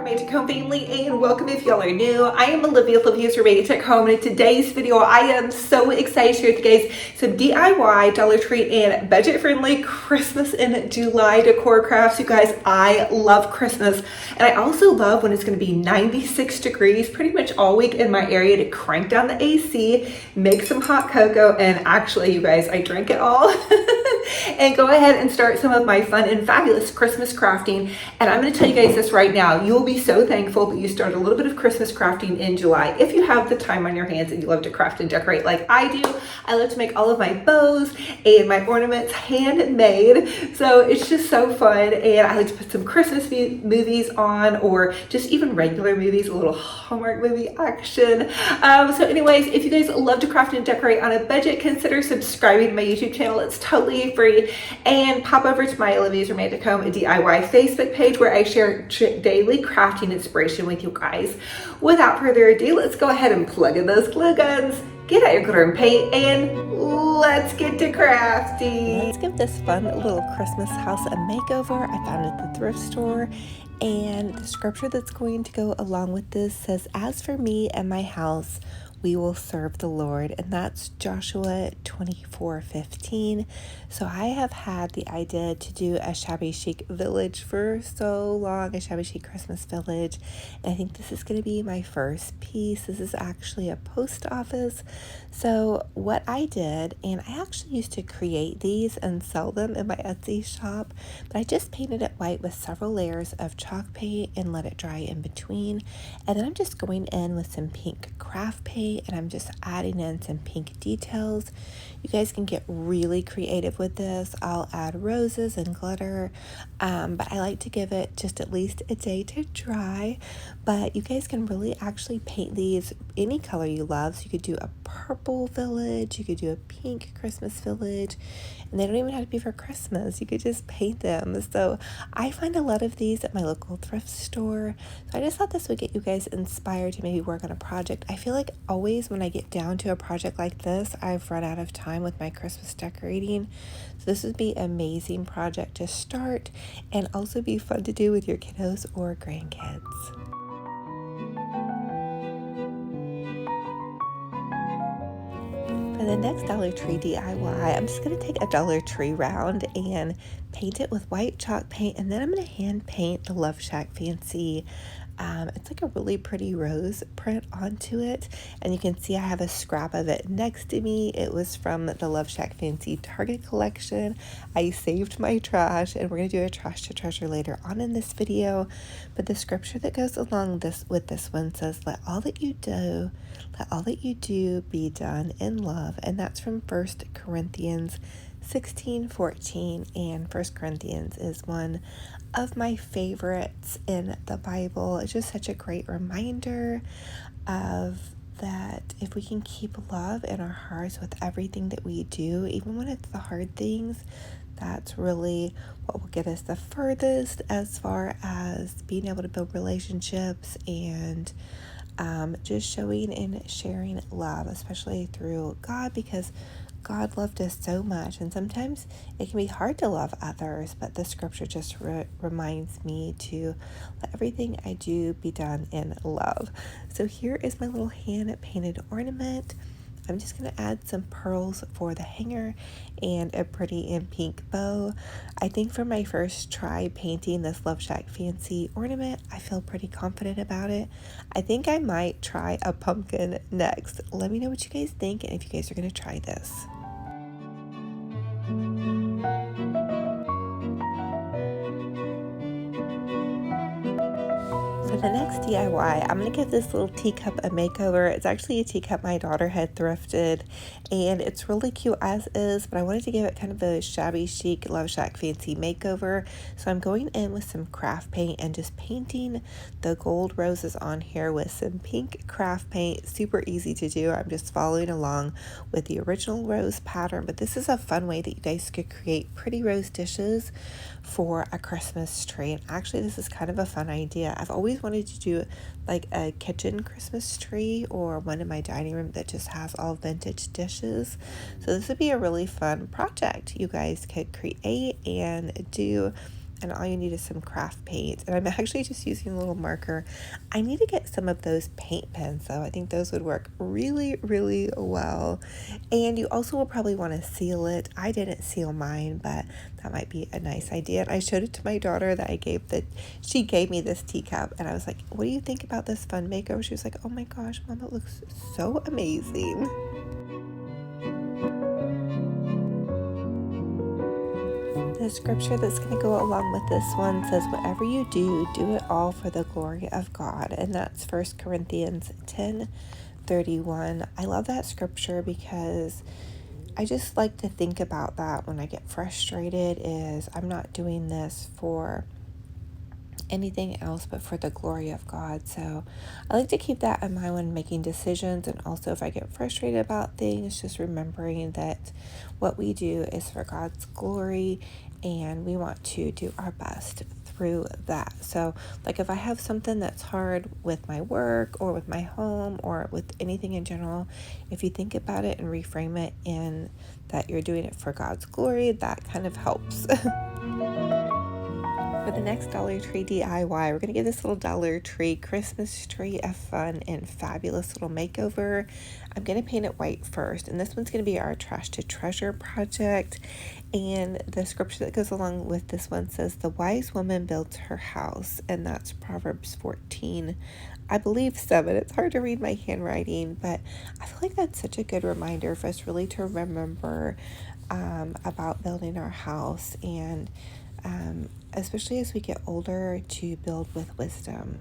Made to Home family, and welcome if y'all are new. I am Olivia from Made to Home, and in today's video I am so excited to share with you guys some DIY Dollar Tree and budget-friendly Christmas in July decor crafts. You guys, I love Christmas, and I also love when it's going to be 96 degrees pretty much all week in my area to crank down the AC, make some hot cocoa, and actually you guys, I drink it all and go ahead and start some of my fun and fabulous Christmas crafting. And I'm going to tell you guys this right now, you'll be so thankful that you start a little bit of Christmas crafting in July if you have the time on your hands and you love to craft and decorate like I do. I love to make all of my bows and my ornaments handmade, so it's just so fun. And I like to put some Christmas movies on, or just even regular movies, a little Hallmark movie action. So anyways, if you guys love to craft and decorate on a budget, consider subscribing to my YouTube channel. It's totally free. And pop over to my Olivia's Made to Home DIY Facebook page where I share daily crafting inspiration with you guys. Without further ado, let's go ahead and plug in those glue guns, get out your glitter and paint, and let's get to crafting. Let's give this fun little Christmas house a makeover. I found it at the thrift store, and the scripture that's going to go along with this says, "As for me and my house, we will serve the Lord," and that's Joshua 24:15. So I have had the idea to do a Shabby Chic village for so long, a Shabby Chic Christmas village, and I think this is going to be my first piece. This is actually a post office. So what I did, and I actually used to create these and sell them in my Etsy shop, but I just painted it white with several layers of chalk paint and let it dry in between, and then I'm just going in with some pink craft paint, and I'm just adding in some pink details. You guys can get really creative with this. I'll add roses and glitter, but I like to give it just at least a day to dry. But you guys can really actually paint these any color you love. So you could do a purple village, you could do a pink Christmas village, and they don't even have to be for Christmas. You could just paint them. So I find a lot of these at my local thrift store. So I just thought this would get you guys inspired to maybe work on a project. I feel like always when I get down to a project like this, I've run out of time with my Christmas decorating. So this would be an amazing project to start and also be fun to do with your kiddos or grandkids. For the next Dollar Tree DIY, I'm just going to take a Dollar Tree round and paint it with white chalk paint, and then I'm going to hand paint the Love Shack Fancy. It's like a really pretty rose print onto it, and you can see I have a scrap of it next to me. It was from the Love Shack Fancy Target collection. I saved my trash, and we're going to do a trash to treasure later on in this video. But the scripture that goes along with this one says, let all that you do be done in love. And that's from 1 Corinthians 16:14, and 1 Corinthians is one of my favorites in the Bible. It's just such a great reminder of that if we can keep love in our hearts with everything that we do, even when it's the hard things, that's really what will get us the furthest as far as being able to build relationships and just showing and sharing love, especially through God, because God loved us so much, and sometimes it can be hard to love others, but the scripture just reminds me to let everything I do be done in love. So here is my little hand painted ornament. I'm just going to add some pearls for the hanger and a pretty and pink bow. I think for my first try painting this Love Shack Fancy ornament, I feel pretty confident about it. I think I might try a pumpkin next. Let me know what you guys think and if you guys are going to try this. For the next DIY, I'm going to give this little teacup a makeover. It's actually a teacup my daughter had thrifted, and it's really cute as is, but I wanted to give it kind of a Shabby Chic Love Shack Fancy makeover. So I'm going in with some craft paint and just painting the gold roses on here with some pink craft paint. Super easy to do. I'm just following along with the original rose pattern, but this is a fun way that you guys could create pretty rose dishes for a Christmas tree. And actually, this is kind of a fun idea. I've always wanted to do like a kitchen Christmas tree or one in my dining room that just has all vintage dishes. So this would be a really fun project you guys could create and do and all you need is some craft paint. And I'm actually just using a little marker. I need to get some of those paint pens though. I think those would work really, really well. And you also will probably want to seal it. I didn't seal mine, but that might be a nice idea. And I showed it to my daughter that she gave me this teacup, and I was like, what do you think about this fun makeover? She was like, oh my gosh, Mom, it looks so amazing. The scripture that's going to go along with this one says, whatever you do, do it all for the glory of God. And that's 1 Corinthians 10:31. I love that scripture because I just like to think about that when I get frustrated, is I'm not doing this for anything else but for the glory of God. So I like to keep that in mind when making decisions, and also if I get frustrated about things, just remembering that what we do is for God's glory and we want to do our best through that. So like if I have something that's hard with my work or with my home or with anything in general, if you think about it and reframe it in that you're doing it for God's glory, that kind of helps. For the next Dollar Tree DIY, we're going to give this little Dollar Tree Christmas tree a fun and fabulous little makeover. I'm going to paint it white first, and this one's going to be our Trash to Treasure project. And the scripture that goes along with this one says, the wise woman builds her house, and that's Proverbs 14, I believe 7. It's hard to read my handwriting, but I feel like that's such a good reminder for us really to remember about building our house, and especially as we get older, to build with wisdom.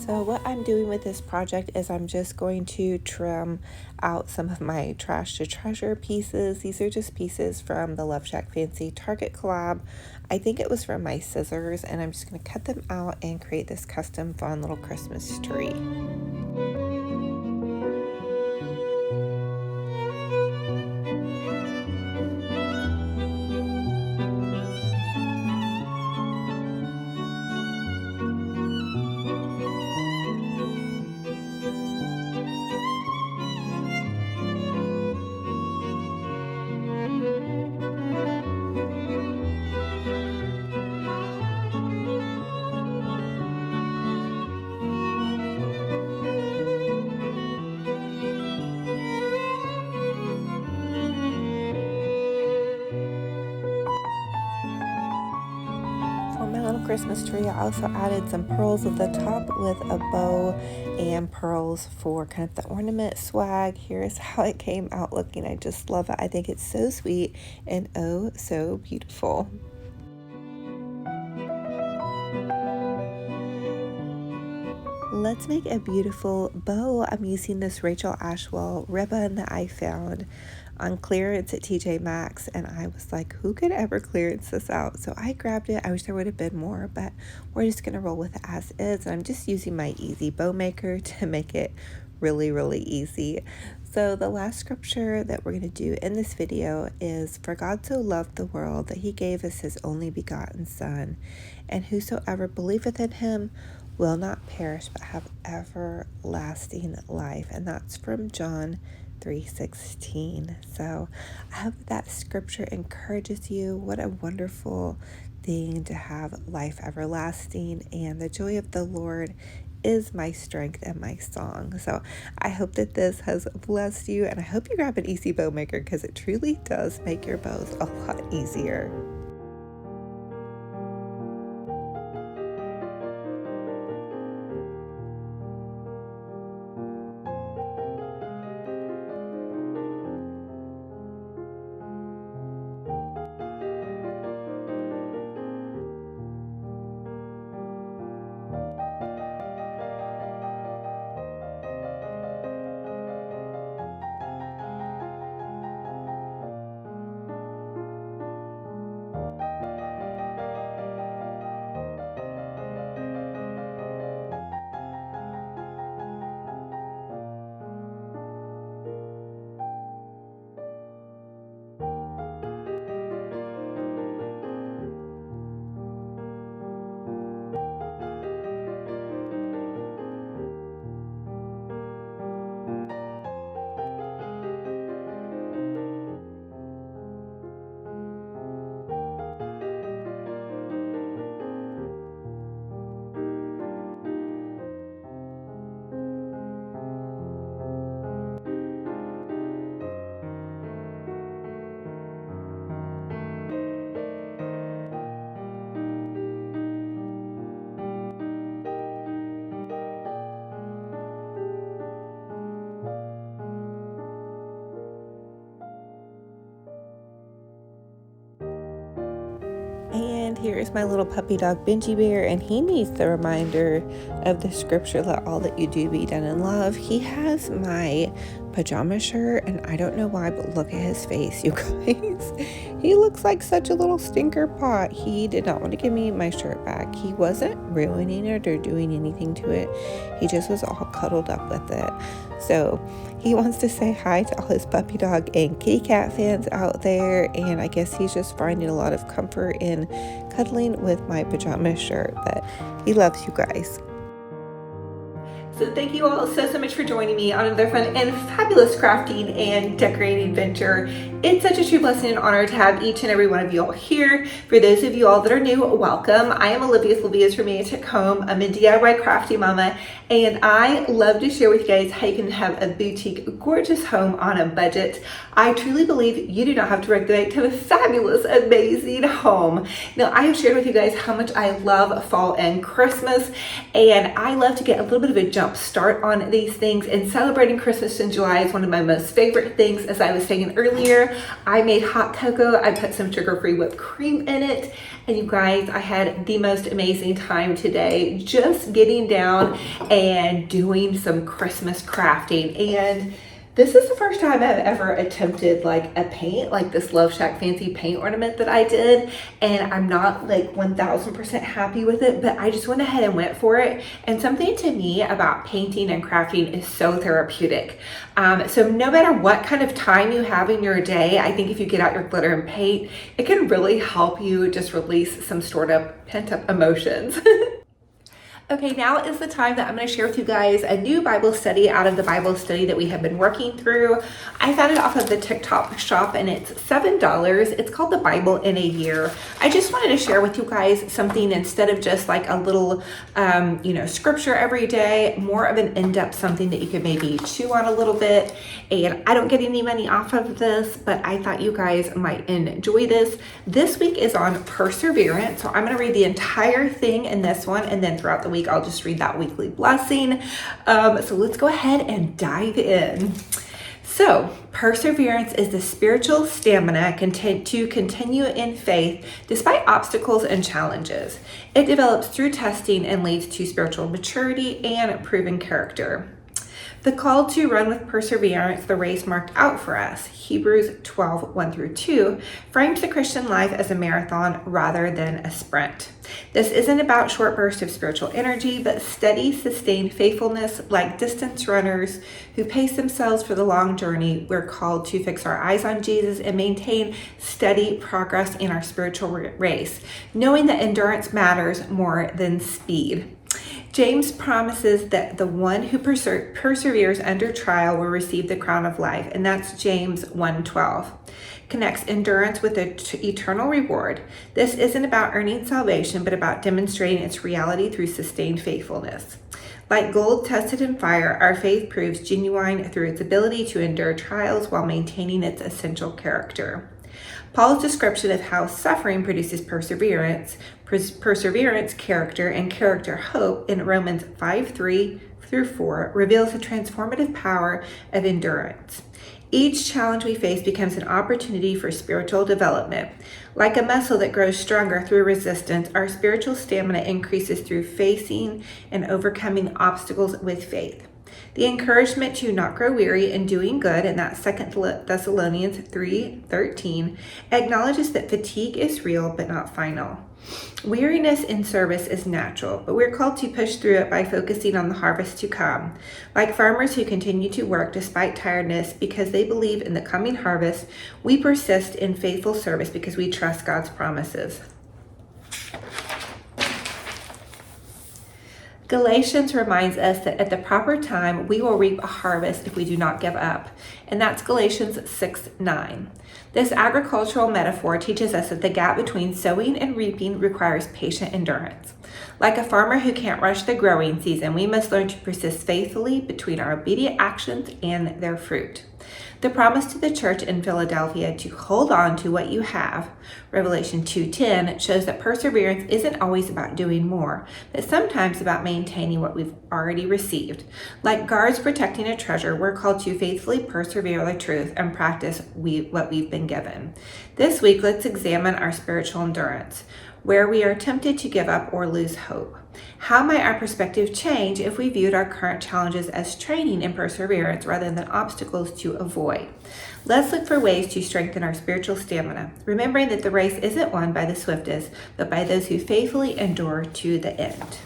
So what I'm doing with this project is I'm just going to trim out some of my Trash to Treasure pieces. These are just pieces from the Love Shack Fancy Target collab. I think it was from my scissors, and I'm just going to cut them out and create this custom fun little Christmas tree. For my little Christmas tree, I also added some pearls at the top with a bow and pearls for kind of the ornament swag. Here's how it came out looking. I just love it. I think it's so sweet and oh so beautiful. Let's make a beautiful bow. I'm using this Rachel Ashwell ribbon that I found on clearance at TJ Maxx, and I was like, who could ever clearance this out? So I grabbed it. I wish there would have been more, but we're just gonna roll with it as is. And I'm just using my easy bow maker to make it really, really easy. So the last scripture that we're going to do in this video is, for God so loved the world that he gave us his only begotten Son, and whosoever believeth in him will not perish but have everlasting life. And that's from John 3:16. So I hope that scripture encourages you. What a wonderful thing to have life everlasting, and the joy of the Lord is my strength and my song. So I hope that this has blessed you, and I hope you grab an easy bow maker because it truly does make your bows a lot easier. here is my little puppy dog Benji Bear, and he needs the reminder of the scripture, let all that you do be done in love. He has my pajama shirt, and I don't know why, but look at his face, you guys. He looks like such a little stinker pot. He did not want to give me my shirt back. He wasn't ruining it or doing anything to it. He just was all cuddled up with it. So he wants to say hi to all his puppy dog and kitty cat fans out there, and I guess he's just finding a lot of comfort in cuddling with my pajama shirt, but he loves you guys. So thank you all so much for joining me on another fun and fabulous crafting and decorating adventure. It's such a true blessing and honor to have each and every one of you all here. For those of you all that are new, welcome. I am Olivia with Olivia's Romantic Home. I'm a DIY crafty mama, and I love to share with you guys how you can have a boutique, gorgeous home on a budget. I truly believe you do not have to break the bank to have a fabulous, amazing home. Now, I have shared with you guys how much I love fall and Christmas, and I love to get a little bit of a jump start on these things, and celebrating Christmas in July is one of my most favorite things. As I was saying earlier, I made hot cocoa. I put some sugar-free whipped cream in it, and you guys, I had the most amazing time today just getting down and doing some Christmas crafting. And this is the first time I've ever attempted like a paint, like this Love Shack fancy paint ornament that I did. And I'm not like 1000% happy with it, but I just went ahead and went for it. And something to me about painting and crafting is so therapeutic. So no matter what kind of time you have in your day, I think if you get out your glitter and paint, it can really help you just release some stored up, pent up emotions. Okay, now is the time that I'm going to share with you guys a new Bible study out of the Bible study that we have been working through. I found it off of the TikTok shop, and it's $7. It's called The Bible in a Year. I just wanted to share with you guys something instead of just like a little, scripture every day, more of an in-depth something that you could maybe chew on a little bit. And I don't get any money off of this, but I thought you guys might enjoy this. This week is on perseverance. So I'm going to read the entire thing in this one, and then throughout the week, I'll just read that weekly blessing. So let's go ahead and dive in. So perseverance is the spiritual stamina to continue in faith despite obstacles and challenges. It develops through testing and leads to spiritual maturity and proven character. The call to run with perseverance, the race marked out for us, Hebrews 12, 1 through 2, frames the Christian life as a marathon rather than a sprint. This isn't about short bursts of spiritual energy, but steady, sustained faithfulness. Like distance runners who pace themselves for the long journey, we're called to fix our eyes on Jesus and maintain steady progress in our spiritual race, knowing that endurance matters more than speed. James promises that the one who perseveres under trial will receive the crown of life, and that's James 1:12. Connects endurance with an eternal reward. This isn't about earning salvation, but about demonstrating its reality through sustained faithfulness. Like gold tested in fire, our faith proves genuine through its ability to endure trials while maintaining its essential character. Paul's description of how suffering produces perseverance, character, and character hope in Romans 5:3 through 4 reveals the transformative power of endurance. Each challenge we face becomes an opportunity for spiritual development. Like a muscle that grows stronger through resistance, our spiritual stamina increases through facing and overcoming obstacles with faith. The encouragement to not grow weary in doing good, and that's 2 Thessalonians 3:13, acknowledges that fatigue is real but not final. Weariness in service is natural, but we're called to push through it by focusing on the harvest to come. Like farmers who continue to work despite tiredness because they believe in the coming harvest, we persist in faithful service because we trust God's promises. Galatians reminds us that at the proper time, we will reap a harvest if we do not give up. And that's Galatians 6:9. This agricultural metaphor teaches us that the gap between sowing and reaping requires patient endurance. Like a farmer who can't rush the growing season, we must learn to persist faithfully between our obedient actions and their fruit. The promise to the church in Philadelphia to hold on to what you have, Revelation 2:10, shows that perseverance isn't always about doing more, but sometimes about maintaining what we've already received. Like guards protecting a treasure, we're called to faithfully persevere the truth and practice what we've been given. This week, let's examine our spiritual endurance. where we are tempted to give up or lose hope. How might our perspective change if we viewed our current challenges as training and perseverance rather than obstacles to avoid? Let's look for ways to strengthen our spiritual stamina, remembering that the race isn't won by the swiftest, but by those who faithfully endure to the end.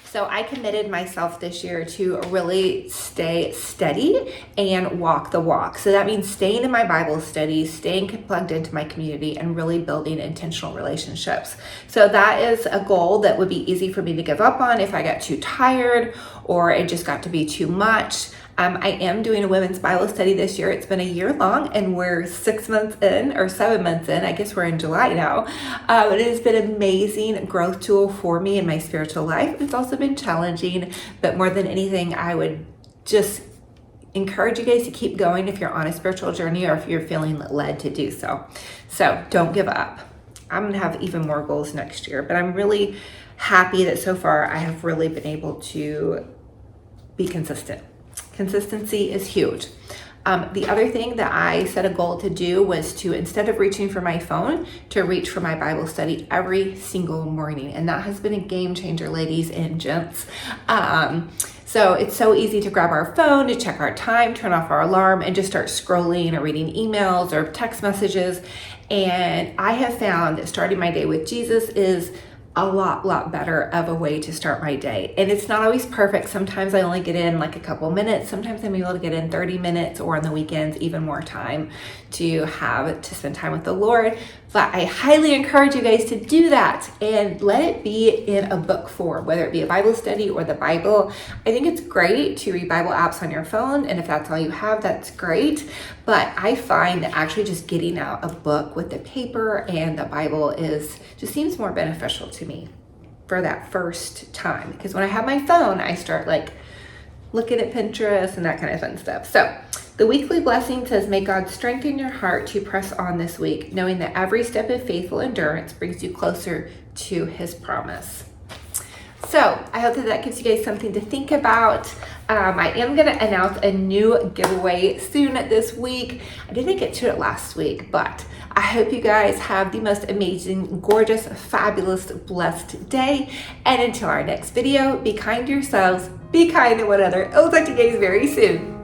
So I committed myself this year to really stay steady and walk the walk. So that means staying in my Bible studies, staying plugged into my community, and really building intentional relationships. So that is a goal that would be easy for me to give up on if I got too tired or it just got to be too much. I am doing a women's Bible study this year. It's been a year long and we're 6 months in or 7 months in. I guess we're in July now. It has been an amazing growth tool for me in my spiritual life. It's also been challenging, but more than anything, I would just encourage you guys to keep going if you're on a spiritual journey or if you're feeling led to do so. So don't give up. I'm going to have even more goals next year, but I'm really happy that so far I have really been able to be consistent. Consistency is huge. The other thing that I set a goal to do was to, instead of reaching for my phone, to reach for my Bible study every single morning. And that has been a game changer, ladies and gents. So it's so easy to grab our phone, to check our time, turn off our alarm, and just start scrolling or reading emails or text messages. And I have found that starting my day with Jesus is a lot better of a way to start my day. And it's not always perfect. Sometimes I only get in like a couple minutes. Sometimes I'm able to get in 30 minutes, or on the weekends, even more time to spend time with the Lord. But I highly encourage you guys to do that and let it be in a book form, whether it be a Bible study or the Bible. I think it's great to read Bible apps on your phone. And if that's all you have, that's great. But I find that actually just getting out a book with the paper and the Bible just seems more beneficial to me for that first time. Because when I have my phone, I start like looking at Pinterest and that kind of fun stuff. So the weekly blessing says, may God strengthen your heart to press on this week, knowing that every step of faithful endurance brings you closer to his promise. So I hope that gives you guys something to think about. I am going to announce a new giveaway soon this week. I didn't get to it last week, but I hope you guys have the most amazing, gorgeous, fabulous, blessed day. And until our next video, be kind to yourselves, be kind to one another. I'll talk to you guys very soon.